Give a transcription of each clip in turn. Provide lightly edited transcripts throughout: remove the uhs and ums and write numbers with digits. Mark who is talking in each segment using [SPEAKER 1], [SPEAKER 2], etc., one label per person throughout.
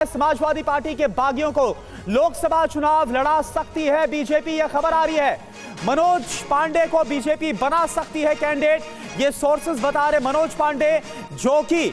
[SPEAKER 1] Samajwadi party के बागियों को लोकसभा चुनाव लड़ा सकती है बीजेपी, यह खबर आ रही है। मनोज पांडे को बीजेपी बना सकती है कैंडिडेट, ये सोर्सेस बता रहे। मनोज पांडे जो कि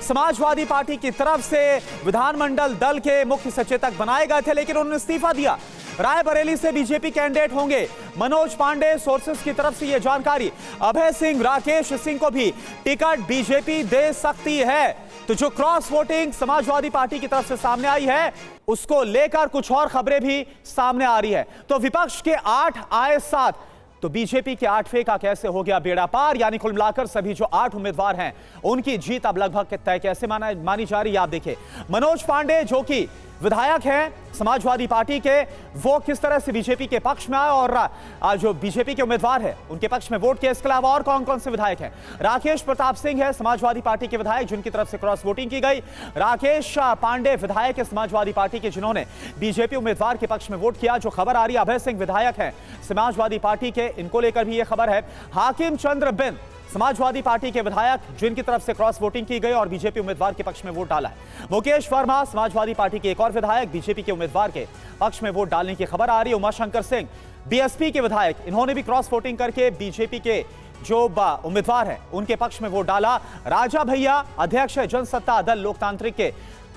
[SPEAKER 1] समाजवादी पार्टी की तरफ से विधानमंडल दल के मुख्य सचेतक बनाए गए थे, लेकिन उन्होंने इस्तीफा दिया। रायबरेली से बीजेपी कैंडिडेट होंगे मनोज पांडे, सोर्सेस की तरफ से यह जानकारी। अभय सिंह, राकेश सिंह को भी टिकट बीजेपी दे सकती है। तो जो क्रॉस वोटिंग समाजवादी पार्टी की तरफ से सामने आई है, उसको लेकर कुछ और खबरें भी सामने आ रही है। तो विपक्ष के 8 आए 7, तो बीजेपी के 8वें का कैसे हो गया बेड़ा पार? यानी कुल मिलाकर सभी जो 8 उम्मीदवार हैं, उनकी जीत अब लगभग तय कैसे मानी जा रही है, आप देखिए। मनोज पांडे जो कि विधायक हैं समाजवादी पार्टी के, वो किस तरह से बीजेपी के पक्ष में आए और जो बीजेपी के उम्मीदवार है उनके पक्ष में वोट किए। इसके अलावा और कौन कौन से विधायक हैं? राकेश प्रताप सिंह है समाजवादी पार्टी के विधायक, जिनकी तरफ से क्रॉस वोटिंग की गई। राकेश पांडे विधायक है समाजवादी पार्टी के, जिन्होंने बीजेपी उम्मीदवार के पक्ष में वोट किया, जो खबर आ रही है। अभय सिंह विधायक है समाजवादी पार्टी के, इनको लेकर भी यह खबर है। हाकिम चंद्र बिन समाजवादी पार्टी के विधायक, जिनकी तरफ से क्रॉस वोटिंग की गई और बीजेपी उम्मीदवार के पक्ष में वोट डाला है। मुकेश वर्मा समाजवादी पार्टी के एक और विधायक, बीजेपी के उम्मीदवार के पक्ष में वोट डालने की खबर आ रही है। उमाशंकर सिंह बीएसपी के विधायक, इन्होंने भी क्रॉस वोटिंग करके बीजेपी के जो उम्मीदवार हैं उनके पक्ष में वोट डाला। राजा भैया अध्यक्ष है जनसत्ता दल लोकतांत्रिक के,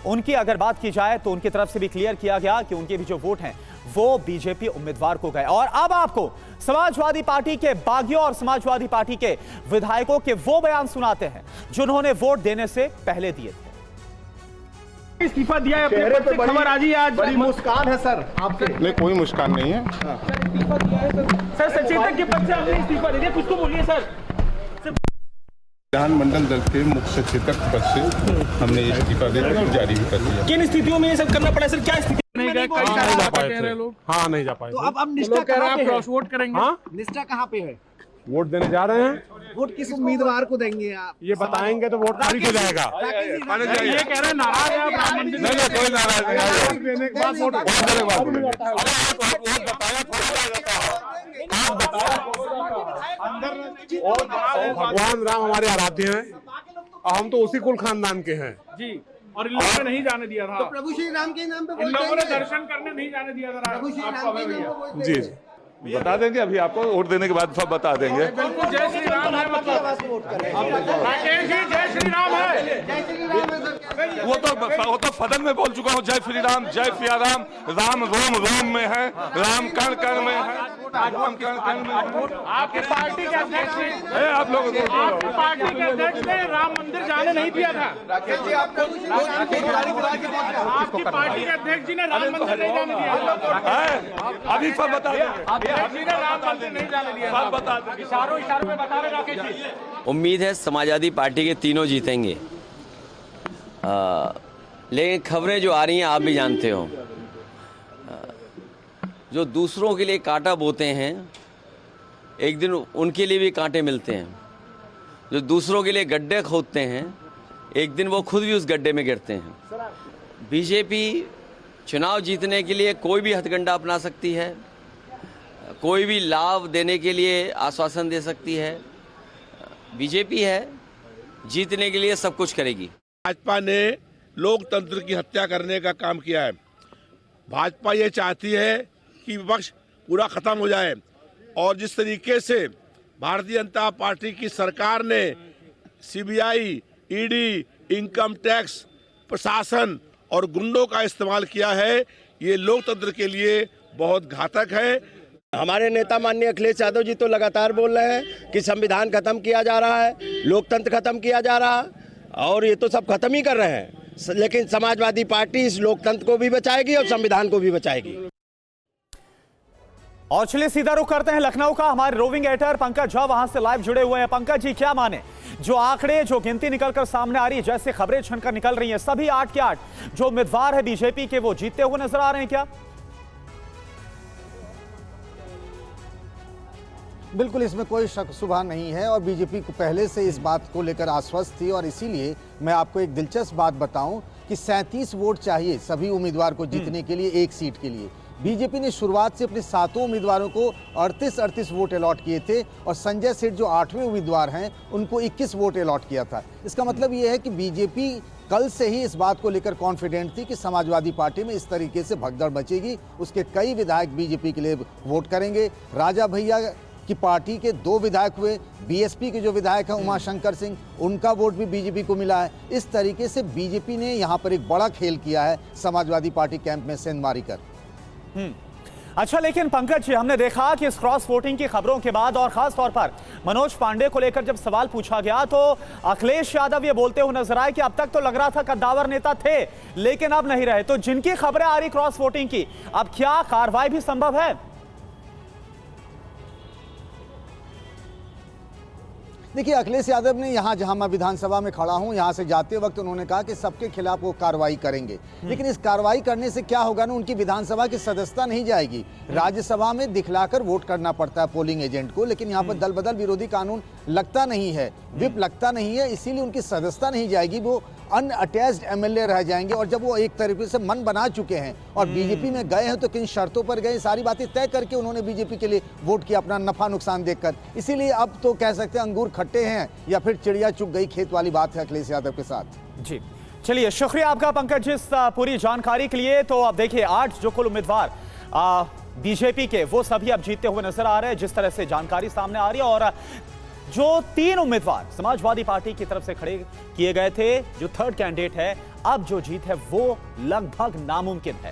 [SPEAKER 1] उनकी अगर बात की जाए तो उनकी तरफ से भी क्लियर किया गया कि उनके भी जो वोट हैं वो बीजेपी उम्मीदवार को गए। और अब आपको समाजवादी पार्टी के बागियों और समाजवादी पार्टी के विधायकों के वो बयान सुनाते हैं जिन्होंने वोट देने से पहले दिए थे।
[SPEAKER 2] इस्तीफा दिया है, चेहरे पे खबर आ जी, आज
[SPEAKER 3] बड़ी मुस्कान है सर आपके।
[SPEAKER 4] नहीं, कोई मुस्कान नहीं है।
[SPEAKER 2] इस्तीफा दिया है सर, सचेतक के पद से आपने इस्तीफा दे दिया, कुछ तो बोलिए सर।
[SPEAKER 4] विधानमंडल दल के मुख्य सचेतक पद से हमने इस्तीफा देकर जारी भी कर दिया।
[SPEAKER 2] किन स्थितियों में ये सब करना पड़ा सर? क्या स्थिति?
[SPEAKER 4] नहीं जा पाए थे लोग। हाँ, नहीं जा पाए।
[SPEAKER 3] तो अब निष्ठा कहाँ पे है?
[SPEAKER 2] क्रॉस वोट करेंगे।
[SPEAKER 4] हाँ,
[SPEAKER 3] निष्ठा कहाँ पे है?
[SPEAKER 4] वोट देने जा रहे हैं।
[SPEAKER 3] वोट किस उम्मीदवार को देंगे आप?
[SPEAKER 4] ये बताएंगे तो वोट खारिज हो जाएगा।
[SPEAKER 2] ये कह रहे हैं नाराज है आप राम मंदिर।
[SPEAKER 4] नहीं, कोई नाराज नहीं। देने के बाद वोट भगवान राम हमारे आराध्य हैं और हम तो उसी कुल खानदान के हैं
[SPEAKER 2] जी। और इन लोगों ने नहीं जाने दिया था,
[SPEAKER 3] तो प्रभु श्री राम के नाम पे
[SPEAKER 2] इन लोगों ने दर्शन करने नहीं जाने दिया था।
[SPEAKER 3] प्रभु श्री राम के नाम पे
[SPEAKER 4] जी। बता देंगे, अभी आपको वोट देने के बाद सब बता देंगे।
[SPEAKER 2] बिल्कुल, जय श्री राम है, मतलब राकेश जी जय श्री राम है।
[SPEAKER 4] वो तो फदन में बोल चुका हूँ, जय श्री राम, जय सिया राम। राम रोम रोम में है, राम कण कण में है, राम कण कण में है।
[SPEAKER 2] आपकी पार्टी के अध्यक्ष ने,
[SPEAKER 4] आप लोग
[SPEAKER 2] आपकी पार्टी के अध्यक्ष ने राम मंदिर जाने नहीं दिया था। आपकी पार्टी के अध्यक्ष जी ने राम मंदिर नहीं जाने दिया था।
[SPEAKER 4] अभी सब बता देंगे।
[SPEAKER 2] राम मंदिर नहीं जाने दिया,
[SPEAKER 4] सब बता देंगे।
[SPEAKER 2] इशारों में बता रहे राकेश जी।
[SPEAKER 5] उम्मीद है समाजवादी पार्टी के तीनों जीतेंगे, लेकिन खबरें जो आ रही हैं आप भी जानते हो, जो दूसरों के लिए कांटा बोते हैं एक दिन उनके लिए भी कांटे मिलते हैं। जो दूसरों के लिए गड्ढे खोदते हैं एक दिन वो खुद भी उस गड्ढे में गिरते हैं। बीजेपी चुनाव जीतने के लिए कोई भी हथकंडा अपना सकती है, कोई भी लाभ देने के लिए आश्वासन दे सकती है। बीजेपी है, जीतने के लिए सब कुछ करेगी।
[SPEAKER 6] भाजपा ने लोकतंत्र की हत्या करने का काम किया है। भाजपा ये चाहती है कि विपक्ष पूरा खत्म हो जाए, और जिस तरीके से भारतीय जनता पार्टी की सरकार ने सीबीआई, ईडी, इनकम टैक्स, प्रशासन और गुंडों का इस्तेमाल किया है, ये लोकतंत्र के लिए बहुत घातक है।
[SPEAKER 7] हमारे नेता माननीय अखिलेश यादव जी तो लगातार बोल रहे हैं कि संविधान खत्म किया जा रहा है, लोकतंत्र खत्म किया जा रहा है, और ये तो सब खत्म ही कर रहे हैं। लेकिन समाजवादी पार्टी इस लोकतंत्र को भी बचाएगी और संविधान को भी बचाएगी।
[SPEAKER 1] और चलिए सीधा रुख करते हैं लखनऊ का। हमारे रोविंग एडिटर पंकज झा वहां से लाइव जुड़े हुए हैं। पंकज जी, क्या माने जो आंकड़े, जो गिनती निकलकर सामने आ रही है, जैसे खबरें छनकर निकल रही हैं, सभी 8 के 8 जो उम्मीदवार है बीजेपी के वो जीतते हुए नजर आ रहे हैं क्या?
[SPEAKER 8] बिल्कुल, इसमें कोई शक शुबा नहीं है और बीजेपी को पहले से इस बात को लेकर आश्वस्त थी। और इसीलिए मैं आपको एक दिलचस्प बात बताऊं कि 37 वोट चाहिए सभी उम्मीदवार को जीतने के लिए, एक सीट के लिए। बीजेपी ने शुरुआत से अपने 7 उम्मीदवारों को 38 वोट अलॉट किए थे और संजय सेठ जो 8वें उम्मीदवार हैं उनको 21 वोट अलॉट किया था। इसका मतलब ये है कि बीजेपी कल से ही इस बात को लेकर कॉन्फिडेंट थी कि समाजवादी पार्टी में इस तरीके से भगदड़ मचेगी। उसके कई विधायक बीजेपी के लिए वोट करेंगे। राजा भैया की पार्टी के 2 विधायक हुए, बीएसपी के जो विधायक हैं उमाशंकर सिंह, उनका वोट भी बीजेपी को मिला है। इस तरीके से बीजेपी ने यहां पर एक बड़ा खेल किया है समाजवादी पार्टी कैंप में सेंधमारी कर।
[SPEAKER 1] अच्छा, लेकिन पंकज जी, हमने देखा कि इस क्रॉस वोटिंग की खबरों के बाद और खास तौर पर मनोज पांडे को लेकर जब सवाल पूछा गया तो अखिलेश यादव ये बोलते हुए नजर आए कि अब तक तो लग रहा था कद्दावर नेता थे लेकिन अब नहीं रहे। तो जिनकी खबरें आ रही क्रॉस वोटिंग की, अब क्या कार्रवाई भी संभव है?
[SPEAKER 8] देखिए, अखिलेश यादव ने यहाँ जहाँ मैं विधानसभा में खड़ा हूँ, यहाँ से जाते वक्त उन्होंने कहा कि सबके खिलाफ वो कार्रवाई करेंगे। लेकिन इस कार्रवाई करने से क्या होगा ना, उनकी विधानसभा की सदस्यता नहीं जाएगी। राज्यसभा में दिखलाकर वोट करना पड़ता है पोलिंग एजेंट को, लेकिन यहाँ पर दल बदल विरोधी कानून लगता नहीं है, व्हिप लगता नहीं है, इसीलिए उनकी सदस्यता नहीं जाएगी। वो अनअटैच्ड एमएलए रह जाएंगे। और जब वो एक तरीके से मन बना चुके हैं और बीजेपी में गए हैं तो किन शर्तों पर गए, सारी बातें तय करके उन्होंने बीजेपी के लिए वोट किया, अपना नफा नुकसान देखकर। इसीलिए अब तो कह सकते हैं अंगूर खट्टे हैं या फिर चिड़िया चुग गई खेत वाली बात है अखिलेश यादव के साथ।
[SPEAKER 1] जी चलिए, शुक्रिया आपका पंकज इस पूरी जानकारी के लिए। तो अब देखिए, 8 जो कुल उम्मीदवार बीजेपी के, वो सभी अब जीतते हुए नजर आ रहे हैं जिस तरह से जानकारी सामने आ रही है। और जो 3 उम्मीदवार समाजवादी पार्टी की तरफ से खड़े किए गए थे, जो 3rd कैंडिडेट है, अब जो जीत है वो लगभग नामुमकिन है।